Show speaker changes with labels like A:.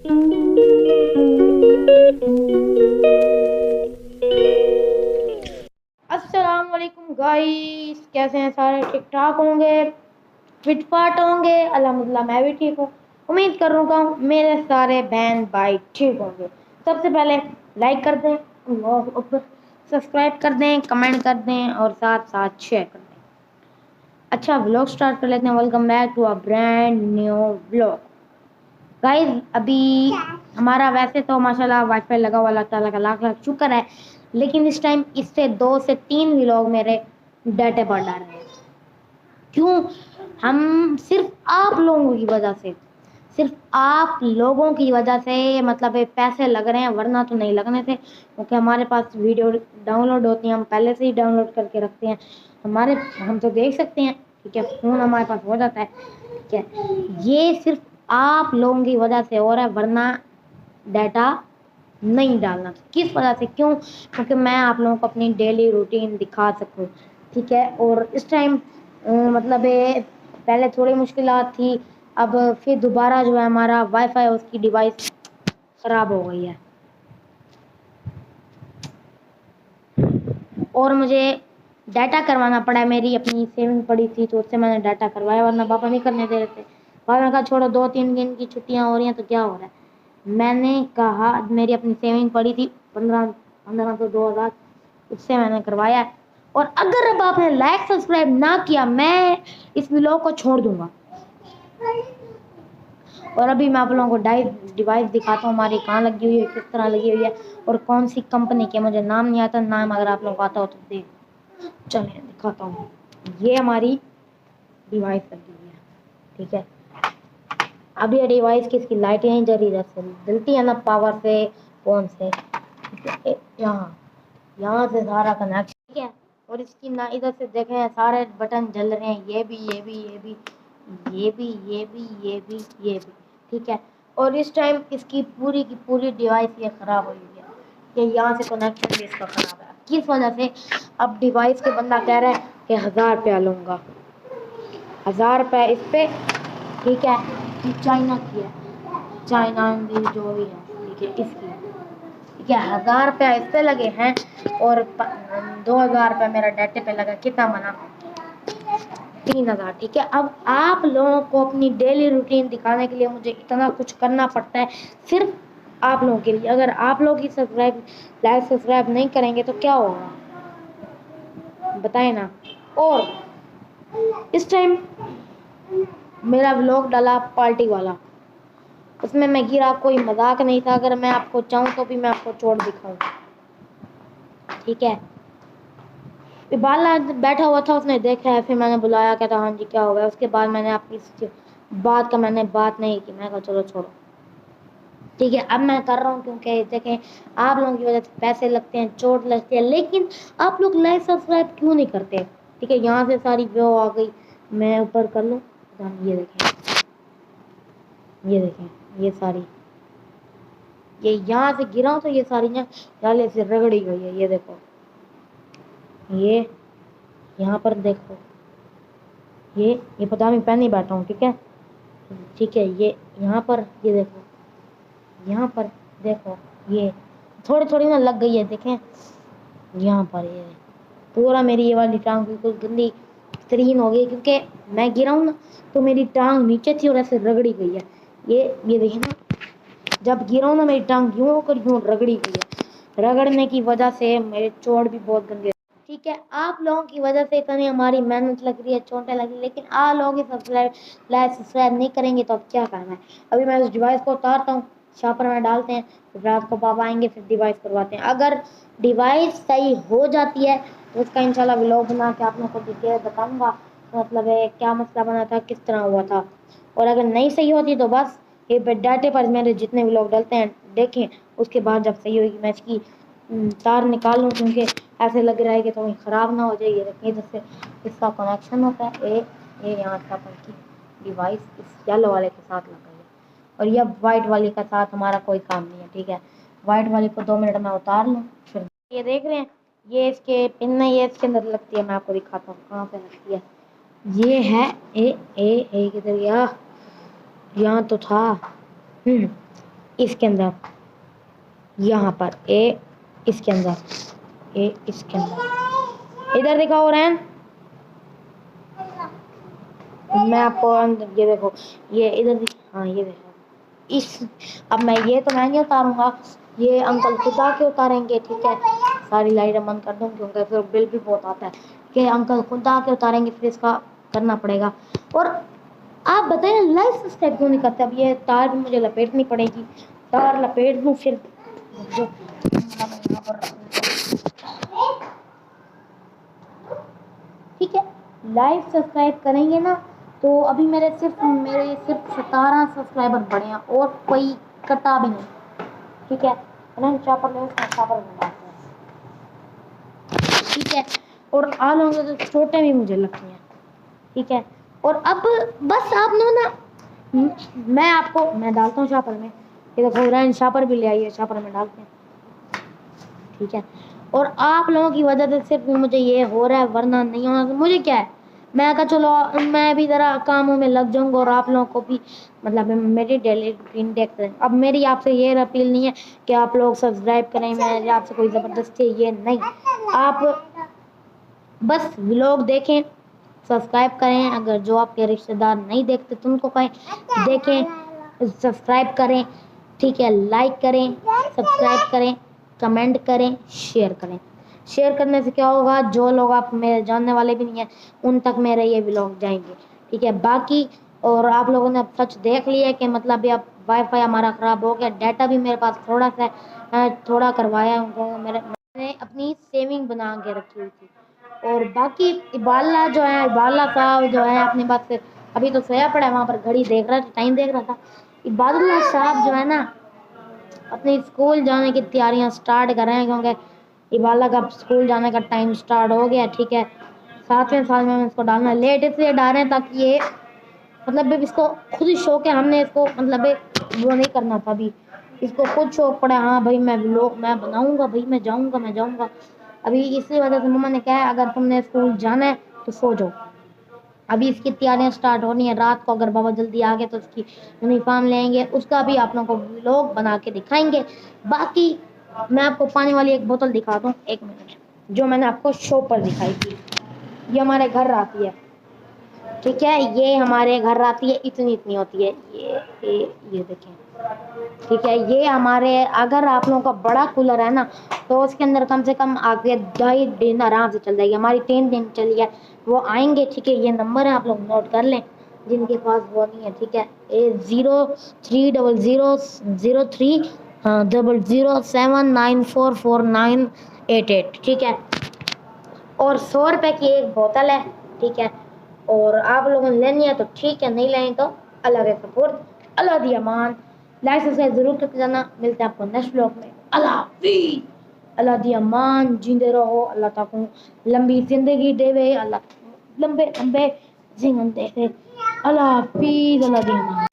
A: अस्सलाम वालेकुम गाइस, कैसे हैं सारे? ठीक ठाक होंगे, फिट फाट होंगे। अल्हम्दुलिल्लाह मैं भी ठीक हूँ। उम्मीद कर रहा हूँ मेरे सारे बहन भाई ठीक होंगे। सबसे पहले लाइक कर दें, सब्सक्राइब कर दें, कमेंट कर दें और साथ साथ शेयर कर दें। अच्छा, व्लॉग स्टार्ट कर लेते हैं। Welcome back to a brand new vlog. Guys, अभी हमारा वैसे तो माशाल्लाह वाईफाई लगा हुआ, अल्लाह ताला का लाख लाख शुक्र है, लेकिन इस टाइम इससे 2 से 3 व्लॉग मेरे डाटे पर डाल रहे हैं। क्यों? हम सिर्फ आप लोगों की वजह से, सिर्फ आप लोगों की वजह से मतलब ये पैसे लग रहे हैं, वरना तो नहीं लगने थे, क्योंकि हमारे पास वीडियो डाउनलोड होती है, हम पहले से ही डाउनलोड करके रखते हैं। हम तो देख सकते हैं, ठीक है, फ़ोन हमारे पास हो जाता है, ठीक है। ये सिर्फ आप लोगों की वजह से हो रहा है, वरना डाटा नहीं डालना। किस वजह से? क्यों? क्योंकि मैं आप लोगों को अपनी डेली रूटीन दिखा सकूं, ठीक है। और इस टाइम मतलब ये पहले थोड़ी मुश्किलात थी, अब फिर दोबारा जो है हमारा वाईफाई, उसकी डिवाइस ख़राब हो गई है और मुझे डाटा करवाना पड़ा है। मेरी अपनी सेविंग पड़ी थी तो उससे मैंने डाटा करवाया, वरना पापा नहीं करने दे रहे थे। पापा ने कहा छोड़ो, 2-3 दिन की छुट्टियां हो रही हैं तो क्या हो रहा है। मैंने कहा मेरी अपनी सेविंग पड़ी थी 1500 उससे मैंने करवाया है। और अगर अब आपने लाइक सब्सक्राइब ना किया, मैं इस व्लॉग को छोड़ दूंगा। और अभी मैं आप लोगों को डिवाइस दिखाता हूँ हमारी कहाँ लगी हुई है, किस तरह लगी हुई है और कौन सी कंपनी की। मुझे नाम नहीं आता, नाम अगर आप लोगों को आता हो तो देख, चलिए दिखाता हूँ। ये हमारी डिवाइस लगी हुई है, ठीक है। अब ये डिवाइस की इसकी लाइटें नहीं जल रही, जैसे जलती है ना पावर से, फोन से, यहाँ यहाँ से सारा कनेक्शन, ठीक है। और इसकी ना इधर से देखें सारे बटन जल रहे हैं, ये भी, ये भी, ये भी, ये भी, ये भी, ये भी, ये भी, ठीक है। और इस टाइम इसकी पूरी की पूरी डिवाइस ये ख़राब हुई है, कि यहाँ से कनेक्शन भी इसका ख़राब है। किस वजह से? अब डिवाइस के बंदा कह रहा है कि 1000 रुपया लूँगा, 1000 रुपये इस पर, ठीक है। ये चाइना की है, चाइना जो भी है, ठीक है, इसकी, ठीक है। 1000 रुपया इस पे लगे हैं और 2000 रुपया मेरा डाटे पे लगा। कितना बना? 3000, ठीक है। अब आप लोगों को अपनी डेली रूटीन दिखाने के लिए मुझे इतना कुछ करना पड़ता है, सिर्फ आप लोगों के लिए। अगर आप लोग ही लाइक सब्सक्राइब नहीं करेंगे तो क्या होगा, बताए ना। और इस टाइम मेरा व्लॉग डाला पार्टी वाला, उसमें मैं गिरा, कोई मजाक नहीं था। अगर मैं आपको चाहूँ तो भी मैं आपको चोट दिखाऊं, ठीक है। बाला बैठा हुआ था, उसने देखा है, फिर मैंने बुलाया, कहता हाँ जी क्या हो गया। उसके बाद मैंने आपकी इस बात का मैंने बात नहीं की, मैं कहा चलो छोड़ो, ठीक है। अब मैं कर रहा हूँ क्योंकि देखें आप लोगों की वजह से पैसे लगते हैं, चोट लगती है, लेकिन आप लोग लाइक सब्सक्राइब क्यों नहीं करते, ठीक है। यहाँ से सारी व्यू आ गई, मैं ऊपर कर लूँ, ये देखें, ये देखें, ये सारी, ये यहाँ से गिरा हूँ तो ये सारी ना जाले से रगड़ी हुई है। ये देखो, ये यहाँ पर देखो, ये पजामी पहन ही बैठा हूँ, ठीक है, ठीक है। ये यहाँ पर, ये देखो, यहाँ पर देखो, ये थोड़ी थोड़ी ना लग गई है, देखें यहाँ पर। ये पूरा मेरी ये वाली टांग बिल्कुल गंदी तरीन हो गई, क्योंकि मैं गिरा हूँ ना तो मेरी टांग नीचे थी और ऐसे रगड़ी गई है। ये देखिए ना, जब गिरा हूँ ना मेरी टांग यूं होकर यूं रगड़ी गई है। रगड़ने की वजह से मेरे चोट भी बहुत गंदी, ठीक है। आप लोगों की वजह से इतनी हमारी मेहनत लग रही है, चोटें लगी, लेकिन आप लोग सब्सक्राइब नहीं करेंगे तो अब क्या करना है। अभी मैं उस डिवाइस को उतारता हूँ, शॉपर में डालते हैं, रात को पापा आएंगे फिर डिवाइस करवाते हैं। अगर डिवाइस सही हो जाती है तो उसका इंशाल्लाह व्लॉग बना के आप लोगों को डिटेल बताऊँगा, मतलब है क्या मसला बना था, किस तरह हुआ था। और अगर नहीं सही होती तो बस ये डाटे पर मेरे जितने व्लॉग डलते हैं देखें, उसके बाद जब सही होगी मैं इसकी तार निकाल लूँ, क्योंकि ऐसे लग रहा है कि तो ख़राब ना हो जाए। ये देखिए, जैसे इसका कनेक्शन होता है, ये यहाँ से अपन की डिवाइस इस येलो वाले के साथ लग गई है और ये वाइट वाली का साथ हमारा कोई काम नहीं है, ठीक है। वाइट वाली को 2 मिनट में उतार लूँ, फिर ये देख रहे हैं, ये इसके पिन नहीं, ये इसके अंदर लगती है। मैं आपको दिखाता हूँ कहाँ पे लगती है। ये है ए किधर गया, यहाँ तो था, इसके अंदर, यहाँ पर ए, इसके अंदर ए, इसके अंदर इधर दिखाओ रैन। मैं आपको ये देखो, ये इधर, हाँ ये देखो इस, अब मैं ये तो मैं नहीं उतारूंगा, ये अंकल खुद आके उतारेंगे, ठीक है। सारी लाइटें बंद कर दूँ क्योंकि फिर बिल भी बहुत आता है, कि अंकल खुद आके उतारेंगे, फिर इसका करना पड़ेगा। और आप बताइए लाइव सब्सक्राइब क्यों नहीं करते? अब ये तार भी मुझे लपेटनी पड़ेगी, तार लपेट दूँ फिर जो ठीक है। लाइव सब्सक्राइब करेंगे ना तो अभी मेरे सिर्फ 17 सब्सक्राइबर बढ़े हैं और कोई कटा भी नहीं, ठीक है। चापर ले चापर डालते हैं, ठीक है। और आ लोगे तो चोटें भी मुझे लगती हैं, ठीक है। और अब बस आप लो ना, मैं डालता हूँ चापर में, ये देखो रैन चापर भी ले आई है, चापर में डालते हैं, ठीक है। और आप लोगों की वजह से सिर्फ मुझे ये हो रहा है, वरना नहीं होना तो मुझे क्या है, मैं कहा चलो मैं भी ज़रा कामों में लग जाऊंगा और आप लोगों को भी मतलब मेरी डेली रूटीन देखते हैं। अब मेरी आपसे ये अपील नहीं है कि आप लोग सब्सक्राइब करें, मैं आपसे कोई ज़बरदस्ती ये नहीं, आप बस व्लॉग देखें, सब्सक्राइब करें। अगर जो आपके रिश्तेदार नहीं देखते तो उनको कहें देखें, सब्सक्राइब करें, ठीक है। लाइक करें, सब्सक्राइब करें, कमेंट करें, शेयर करें। शेयर करने से क्या होगा, जो लोग आप मेरे जानने वाले भी नहीं हैं उन तक मेरे ये व्लॉग जाएंगे, ठीक है। बाकी और आप लोगों ने अब सच देख लिया कि मतलब अब वाईफाई हमारा ख़राब हो गया, डाटा भी मेरे पास थोड़ा सा थोड़ा करवाया मैंने अपनी सेविंग बना के रखी हुई थी। और बाकी इबाला जो है, इबाला साहब जो है अपने बात से अभी तो सोया पड़ा है, वहाँ पर घड़ी देख रहा था, टाइम देख रहा था। इबादुल्ला साहब जो है ना अपने स्कूल जाने की तैयारियां स्टार्ट कर रहे हैं, क्योंकि इबाला का स्कूल जाने का टाइम स्टार्ट हो गया, ठीक है। 7वें साल में इसको डालना है, लेट इसलिए डाल रहे हैं ताकि ये मतलब इसको खुद ही शौक है, हमने इसको मतलब वो नहीं करना था, अभी इसको खुद शौक पड़ा, हाँ भाई मैं व्लॉग मैं बनाऊंगा, भाई मैं जाऊंगा। अभी इसी वजह से मम्मा ने कहा है अगर तुमने स्कूल जाना है तो सो जाओ, अभी इसकी तैयारियां स्टार्ट होनी है। रात को अगर बाबा जल्दी आ गए तो उसकी यूनिफॉर्म लेंगे, उसका भी आप लोगों को व्लॉग बना के दिखाएंगे। बाकी मैं आपको पानी वाली एक बोतल दिखा दूँ, 1 मिनट, जो मैंने आपको शो पर दिखाई थी, ये हमारे घर आती है, ठीक है। ये हमारे घर आती है, इतनी होती है, ये देखें, ठीक है। ये हमारे अगर आप लोगों का बड़ा कूलर है ना तो उसके अंदर कम से कम आगे 2.5 दिन आराम से चल जाएगी, हमारी 3 दिन चली है। वो आएंगे, ठीक है। ये नंबर है, आप लोग नोट कर लें जिनके पास वो नहीं है, ठीक है। 030007944988, ठीक है। और 100 रुपए की एक बोतल है, ठीक है। और आप लोगों ने लेनी है तो ठीक है, नहीं लेनी तो अल्लाह के सपोर्ट, अल्लाह दी अमान। लाइक सब्सक्राइब जरूर करके जाना, मिलते हैं आपको नेक्स्ट ब्लॉग में। अल्लाह हाफिज़, अल्लाह दी अमान, जींदे रहो, अल्लाह ताकू लंबी जिंदगी देवे, अल्लाह लंबे लंबे जीवन देवे। अल्लाह हाफिज़, अल्लाह दी अमान।